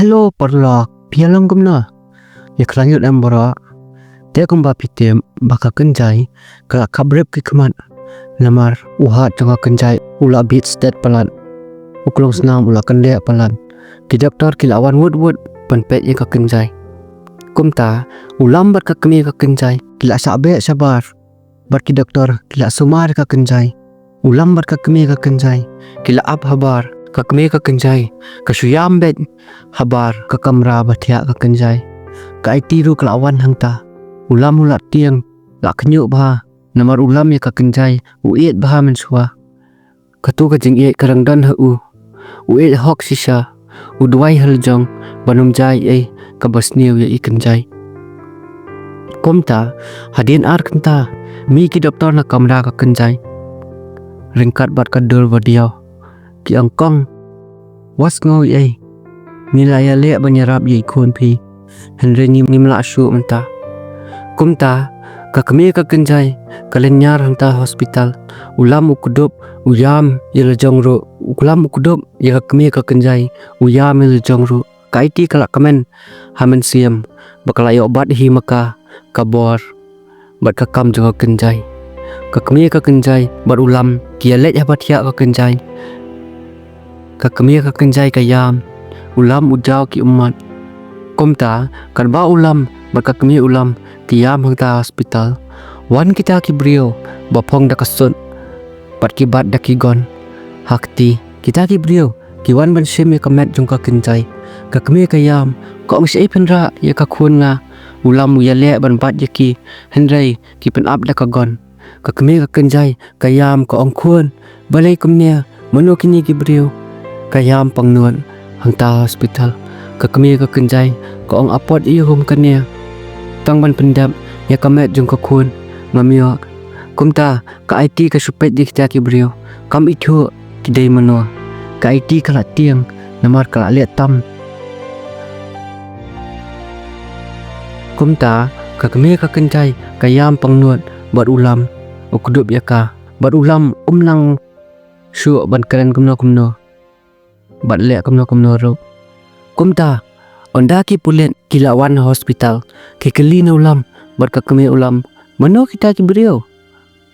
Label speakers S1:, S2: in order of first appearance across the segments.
S1: Hello parlok pialang kumna ya klanyut ambara te kumba pitem baka kenjai ka kabrep ki kman lamar uha changa kenjai ula beat state palan uklong snam ula kande palan ki doktor ki lawan wood panpet ye ka kenjai kumta ulam bar ka kemi ka kenjai kila sabe sabar bar ki doktor kila sumar ka kenjai ulam bar ka kemi ka kenjai kila ab habar ka kemi ka kenjai ka suyam bet habar ka kamra bathia ka kenjai ka IT ru kelawan hangta ulam ulat tiang la khnyu bha namar ulam ya ka kenjai uet bha mensua katu ka jing e karangdan ha u uet hok sisa udwai haljong banum jai e ka basniu ya i kenjai komta hadin ar kenta mi ki doktor na kamra ka kenjai ringkat bat ka dur vadiau ki angkong was ngoi ai nilaya le banyarap ye khon phi henre nimla shu menta kumta ka kemi ka kenjai kalenyar hanta hospital ulam ukudup uyam yel jongro ulam ukudup ya ka kemi ka kenjai uyam yel jongro kaiti kala kamen hamen siam bakala yo bat hi maka kabor bat ka kam jo kenjai ka kemi ka kenjai bar ulam kia let ya bathia ka kenjai ka kemi ka kenjai ka yam ulam ujau ki umat komta kan ba ulam bar ka kemi ulam ki yam hangta hospital wan kita ki brio bapong da kasut pat ki bat da ki gon hakti kita ki brio ki wan ban shem ka met jong ka kenjai ka kemi ka yam ko ang sei penra ya ka khun nga ulam ya le ban bat ya ki henrei ki pen up da ka gon ka kemi ka kenjai ka yam ko ang khun balai kumnia mano kini ki brio ka yam pangnuan hangta hospital ka kemi ka kenjai ko ang apot i hum kania tang ban pendap ya ka met jong ka khun ngamio kumta ka IT ka supet di kita ki brio kam ithu ki dei mano ka IT kala tiang namar kala le tam kumta ka kemi ka kenjai ka yam pangnuat bat ulam ukudup ya ka bat ulam umlang shu ban keren kumno bat le kumno ro kumta onda ki pulen kilawan hospital ki kelina ulam bat ka kemi ulam mano kita ki brio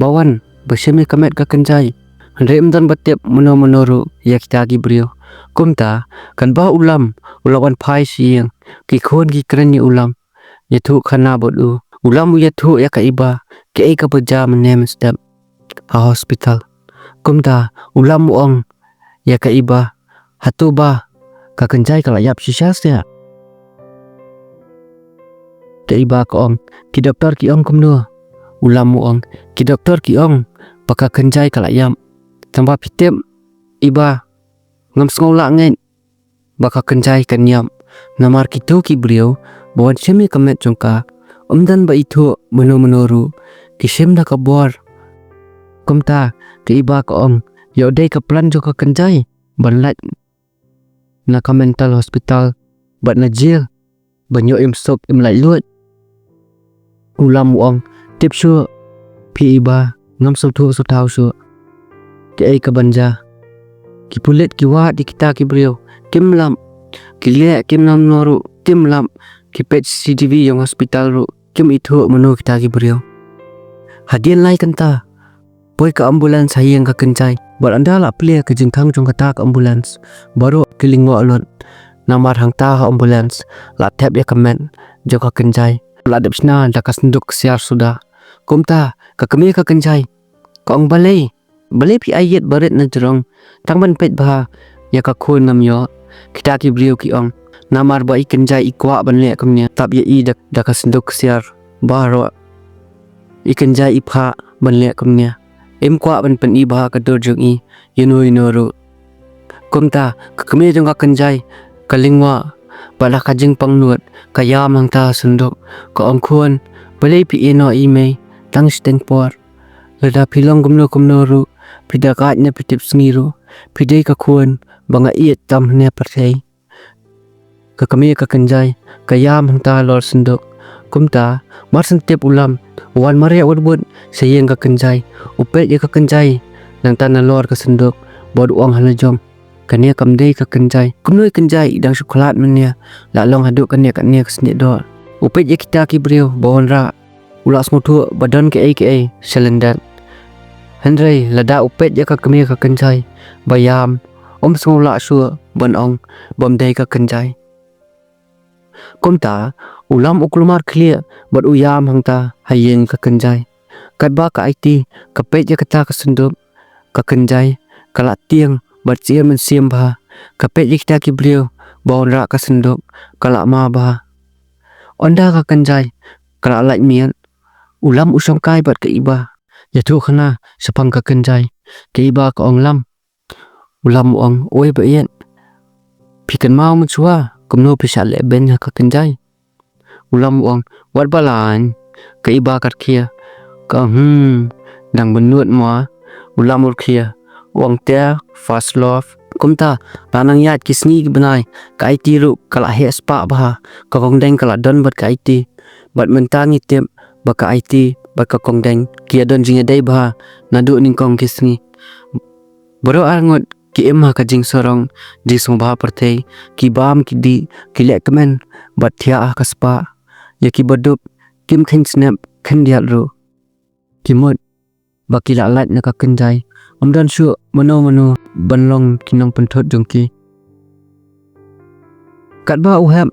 S1: bawan bersemi kamet ka kenjai rem dan batep mano ro ya kita ki brio kumta kan ba ulam ulawan phai siang ki khon ki kren ni ulam yathu khana bodu ulam yathu ya ka iba ke ka baja menem step ha hospital kumta ulam ong ya ka iba hatu ba ka kenjai kala yap sisa sia te iba ko ong ki doktor ki ong kumno ulam ong ki doktor ki ong paka kenjai kala yam tamba pitem iba ngam skola ngen baka kenjai kan yam namar ki tu ki brio bon semi kamet jongka umdan ba itu meno ru ki sem da ka bor kumta te iba ko ong yo dei ka plan jo ka kenjai banlat na ka mental hospital bat na jail banyo im sok im lai lut ulam ong tip shu pi iba ngam so thu so thau shu ke ai ka banja ki pulet ki wa di kita ki brio kim lam ki le kim nam noru kim lam ki pet CCTV yang hospital ru kim itu menu kita ki brio hadian lai kanta boy ka ambulans hayang ka kenjai bar anda la plea ke jingkang jong kata ka ambulans baru kilingwa alon namar hangta ka ambulans la tap ya kamen jo ka kenjai la depsna da kasnduk siar sudah kumta ka kemi ka kenjai ko ang balai pi ayet baret na jerong tangban pet bah ya ka khon namyo kita ki brio ki ong namar ba i kenjai ikwa banle kamnya tab ya i da kasnduk siar baro i kenjai ipha banle kamnya em kwa ban pen i bah ka dur jong i yino ro kumta ka kemi jong ka kenjai kalingwa bala ka jing pangnuat ka yam hangta sunduk ko ang khon balai pi eno i me tang steng por lada pilong kumno ru pida ka nya pitip sngiru pidai ka khon banga i tam ne parthei ka kemi ka kenjai ka yam hangta lor sunduk kumta mar sentep ulam wan maria wud sayeng ka kenjai upet ya ka kenjai nang tanah lor ka sunduk bod uang halajom Kania kamdei ka Kynjai. Kumnoi Kynjai idang coklat menia. La long haduk kania kesenit dor. Upet ya kita ki brio bawon ra. Ulak smutu badan ke ai selendat. Hendrei lada upet ya ka kemia ka Kynjai. Bayam om sngula su ban ong bomdei ka Kynjai. Komta ulam uklumar clear bat uyam hangta hayeng ka Kynjai. Kat ba ka IT kapet ya kata ka senduk ka Kynjai kalak tiang bat sia men siam bah. Kapet ya kita ki brio bawon ra ka senduk kalak ma bah. Onda ka Kynjai kalak lait mian ulam usong kai bat ke iba. Ya tu khana sepang ka Kynjai ke iba ka ong lam. Ulam ong oi ba yen. Pikan mau mensua kumno pisat le ben ka Kynjai. Ulam ong wat balan ke iba kat kia. Ka dang benut mo ulam ur kia. Uang tia fast love. Kumta lanang yat kisni ki benai ka IT ru kalak Ka Spah bah. Ka kongdeng kalak don bat ka IT. Bat mentangi tip ba ka IT bat ka kongdeng kia don jinga dei bah. Nadu ning kong kisni. Baro angot ki emma ka jing sorong di song bah pertei ki bam ki di ki lek kemen bat thia Ka Spah. Ya ki badup kim khen snap khen diat ru. Ki mut ba ki lak lat na ka Kynjai. Omdan su mano banlong kinong pentot jongki. Kat ba uhap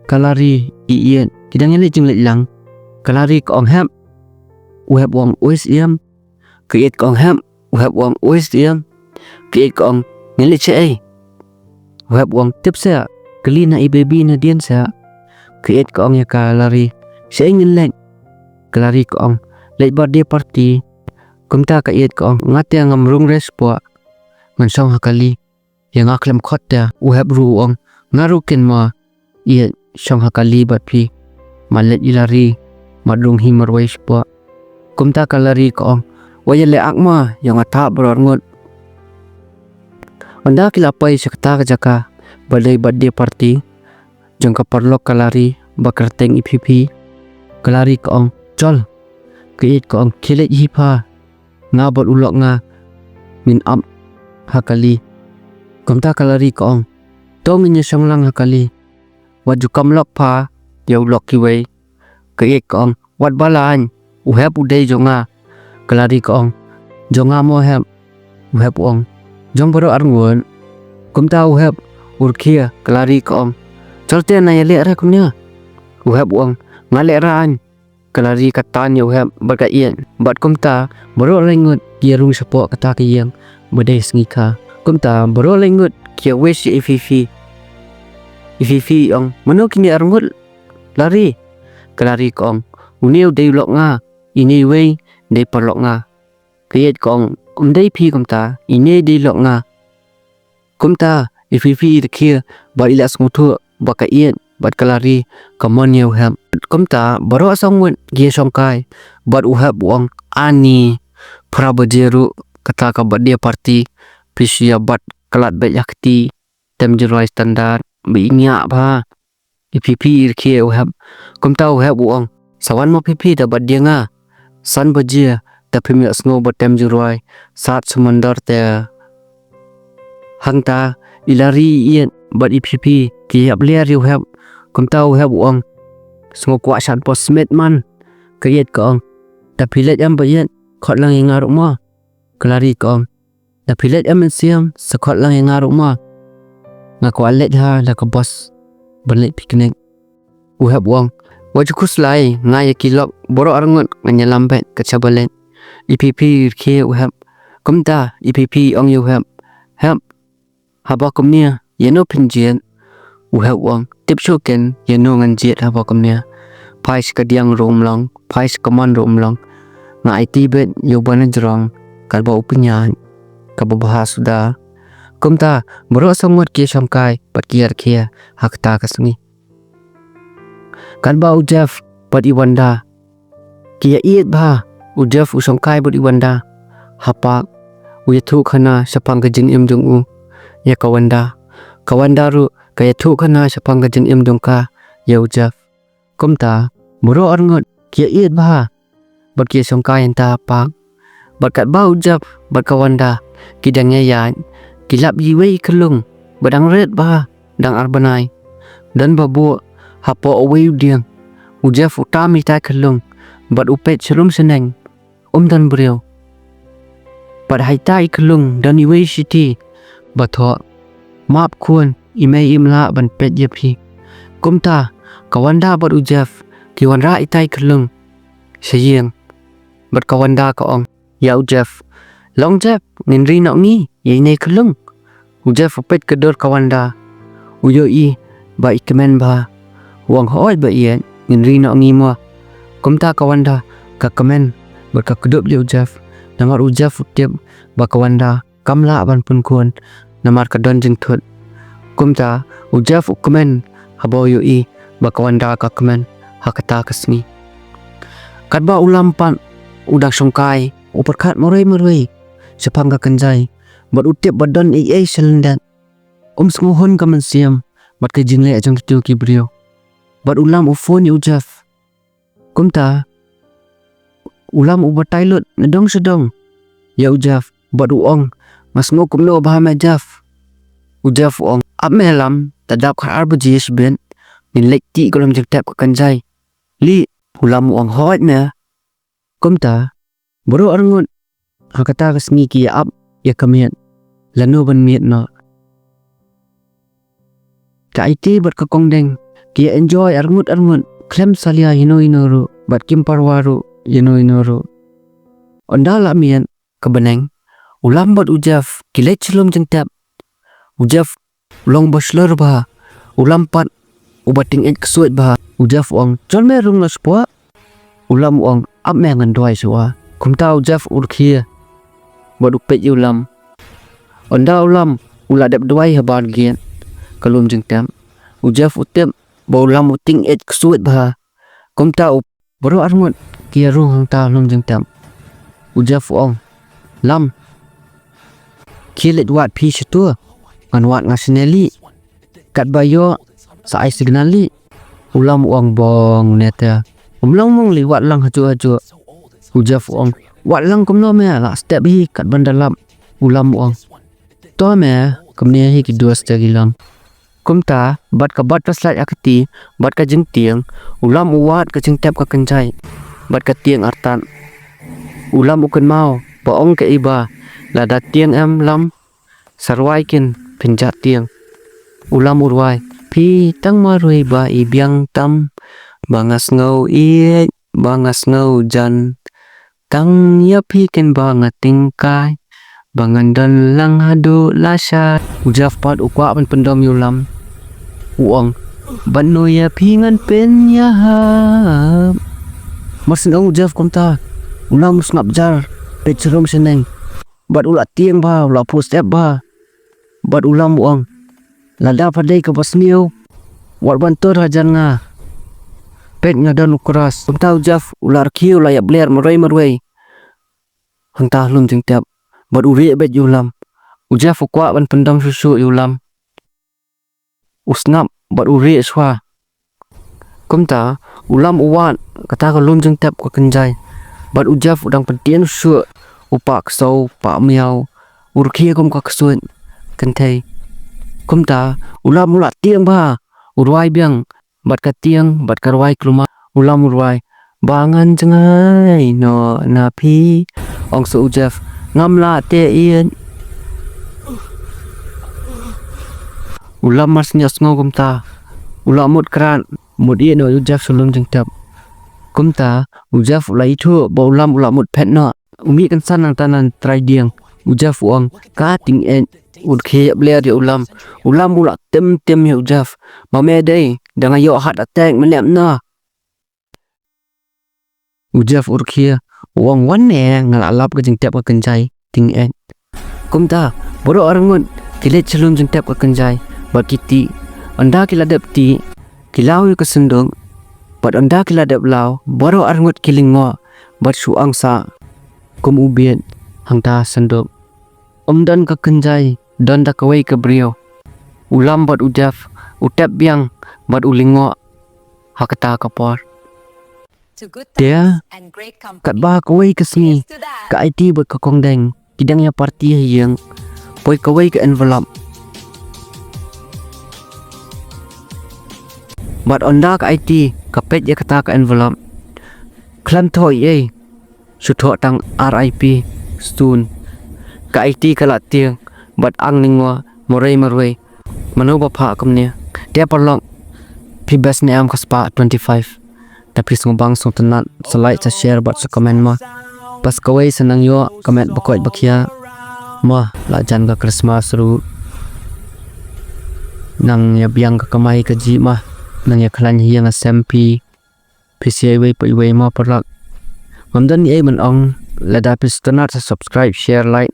S1: kalari ien kidang ele jing lang. Kalari ka ong hap uhap wong ois iam. Kiet ka ong hap uhap wong ois iam. Kiet ka ong ngeli che ai. Uhap wong tip sa kali na baby na dian sa. Kiet ka ong ya kalari se ingin lek. Kalari ka ong lek birthday party. Kumta ka iet ka ong ngatia ngam rung respo ngansong hakali yang aklem khotya uhap ru ong ngarukin ma iet song hakali bat pi malet ilari madrung hi marwais po. Kumta kalari ka ong waya le akma yang atap berorngot. Anda kilapai sekta ka jaka badai birthday party jong ka parlok kalari bakarteng IPP. Kalari ka ong chol kiet ka ong kilet hipa nga bot ulok nga min up hakali. Kumta kalari ka ong tong inya song lang hakali waju kamlok pa dia ulok ki wei. Kiet ka ong wat balan uhap udai jonga. Kalari ka ong jonga mo hap uhap ong jong baro arngon. Kumta uhap urkia kalari ka ong cholte na yale ra kumnya uhap ong ngale raan. Kalari katan ya uhap bat ka ien bat kumta baro lengut kia rung sepo kata ki yang badai sengika. Kumta baro lengut kia wes IPP ong mano kini arngut lari. Kalari ka ong uniu dei ulok nga ini wei dei parlok nga. Kiet ka ong dei pi kumta ini dei lok nga. Kumta IPP kia bat ilas ngutu baka ien bat kalari kamon ya uhap. Kumta baro asongwet gia songkai bat uhap wong ani prabajeru kata ka birthday party pisia bat kalat bet yakti tem jerai standar binya ba IPP kia uhap. Kumta uhap wong sawan mo PP da bat dia nga san bajia da pimya sngo bat tem jerai sat semandar te hangta ilari ien bat IPP kia bliar uhap. Kumta uhap wong semua kuasan pos smet man. Kiet ka ong tapi let am bayen khot lang ngaruk ma. Kalari ka ong tapi let am siam sekhot lang ngaruk ma. Ngaku alet ha la ka bos berlet piknik. Uhap wong waju kuslai ngai kilok boro arngot nganya lambet ka chabalet. IPP ke uhap. Kumta IPP ong uhap hap haba kumnia yeno pinjien. Uhap wong tip shoken yeno nganjiet haba kumnia. Pais ka diang rom long pais kaman rom long nga IT bet yobana jerong kalba upenya ka babahas sudah. Kumta baro sangot kia songkai pat kiar kia hakta kasungi. Kalba ujaf pat iwanda kia iet bah ujaf usongkai pat iwanda hapak uyatu khana sapang ka jing im jong u ya kawanda ru kaya tu khana sapang ka jing im jong ka ya ujaf. Kumta baro arngot kia iet bah bat kia songkai enta pak bat kat ba ujaf bat kawanda kidangnya yan kilap yiwei kelung badang red bah dang arbanai dan babu hapo away diang Jeff utami tai kelung bad upet celum seneng dan beriau bad hai tai kelung dan yiwei city batho map kun imei imla ban pet yepi kumta kawanda bad Jeff kiwanra itai kelung sayang bad kawanda ka ong ya Jeff long Jeff nginri nak ni ye nei kelung Jeff upet kedor kawanda uyoi ba ikemen ba wang hoi ba yen nginri nak ni mo kumta kawanda ka kemen bad ka kedop liu Jeff namar Jeff utip ba kawanda kamla ban pun kun namar kadon jing thut kumta Jeff ukemen habo yoi ba kawanda ka kemen hakata kasni kadba ulam pan udang songkai uperkat morai sepang ka Kynjai bad utip badan selendan sengohon ka mensiam bad ka jingle ajang tu ki brio bad ulam ufon Jeff kumta ulam ubatai lut nedong sedong ya Jeff bad uong mas ngo kumno bahama Jeff Jeff uong ap melam tadap khar bajis ben nin lekti kolam jek tap ka Kynjai li ulam uong hot na kumta bro arngut hakata kasngi ki ap ya kamiat lano ban miat no ka IT bad ka kongdeng ki enjoy arngut klem salia hino ru bad kim parwaru hino ru ondala mian kebeneng ulam bad Jeff kilet celum jeng tap Jeff long bachelor bah ulam pat ubating ek kesuat bah Jeff uang jon merung las po ulam uang ap mengan doi suwa kumta Jeff urkhia bad upet ulam onda ulam uladap doi habar gian kalum jeng tap Jeff utip ba ulam uting ek kesuat bah kumta bro arngut kia rung hang ta lum jeng tap Jeff uang lam kilet wat pi situ ngan wat ngasineli kat bayo sai signali ulam uang bong neta umlang mong li wat lang haju Jeff uang wat lang kumno me la step hi kat bandalap ulam uang to me kumne hi ki dua step hilang kumta bat ka slide akati bat ka jeng tiang ulam uwat ka jeng tap ka Kynjai bat ka tiang artan ulam uken mau paong ke iba la dat tiang em lam sarwai kin pinjat tiang ulam urwai pi tang marui ba ibiang tam bangas ngau bangas ngau jan tang ya pi ken bangat tingkai bangan dan lang hadu lasha Jeff pat ukwa ban pendom ulam uang banu ya pi ngan pen ya masin ong Jeff kumta ulam ngap jar pecherum seneng bad ulat tiang ba ulat post step ba bad ulam uang lada padai ke basmiu wat bantor hajar nga pet nga dan ukras kumta Jeff ular kiu layak bler merai hantah lum jeng tiap bad uri bet ulam Jeff ukwa ban pendam susu ulam usnap bad uri swa kumta ulam uwan kata ka lum jeng tiap ka Kynjai bad Jeff udang pentien su upak sau pak miau urkhia kum ka kesuat kentai kumta ulam ulat tiang ba urwai biang bat ka tiang bat karwai keluma ulam urwai bangan jengai no napi ong su Jeff ngamla te ien ulam mas nyas ngau kumta ulam mut kran mut ien no Jeff sulum jeng tap kumta Jeff ulai thu ba ulam mut pet no umi kan sanang tanan trai diang Jeff uang ka ting en urkhia bler dia ulam ulat tem ya Jeff mame dei dengan yo hat attack melem na Jeff urkhia uang wan ne ngalalap ke jeng tap ka Kynjai ting en kumta boro arangun kilet celum jeng tap ka Kynjai bakiti anda kiladap ti kilau ke sendong bat anda kiladap lau boro arangut kilingo bat suang sa kum ubien hangta sendok dan ka Kynjai dan da kawai ke brio ulam bat Jeff utep biang bat ulingo hakata kapor dia kat bah kawai kesni ka IT bat ka kongdeng kidang ya parti yang poi kawai ke envelope but onda ka IT kapet ya kata ka envelope klan thoi ye su tho tang RIP stun ka IT kala tiang but ang ningwa morai marwei manu ba pha kamne dia parlong pi best ne am Ka Spah 25 tapi sungobang sung tanat sa like sa share but sa comment ma pas kawai sanang yo comment bakoi bakia ma la jan ka Christmas ru nang ya biang ka kamai ka ji ma nang ya khalan hiang a sempi PCI wei pai wei ma parlak mamdan ni ai man ong la da pis tanat sa subscribe share like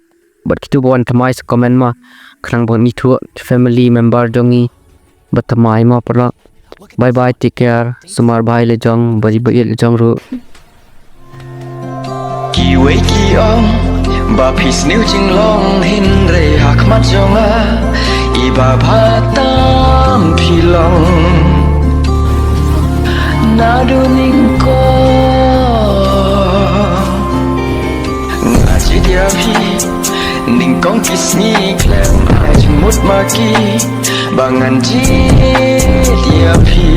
S1: but kitu bon tamai sa comment ma khrang bon ni thu family member dongi but tamai ma parlak bye bye take care sumar bhai le jong bari bai le jong ru
S2: kỳ quấy kỳ ông bà phì níu chinh long hin rei hak mắt jonga i bà pha tam phi long na do ning ko nga chi dia phi ning kong kis ni klem ai ching mut ma ki bangan chi dia phi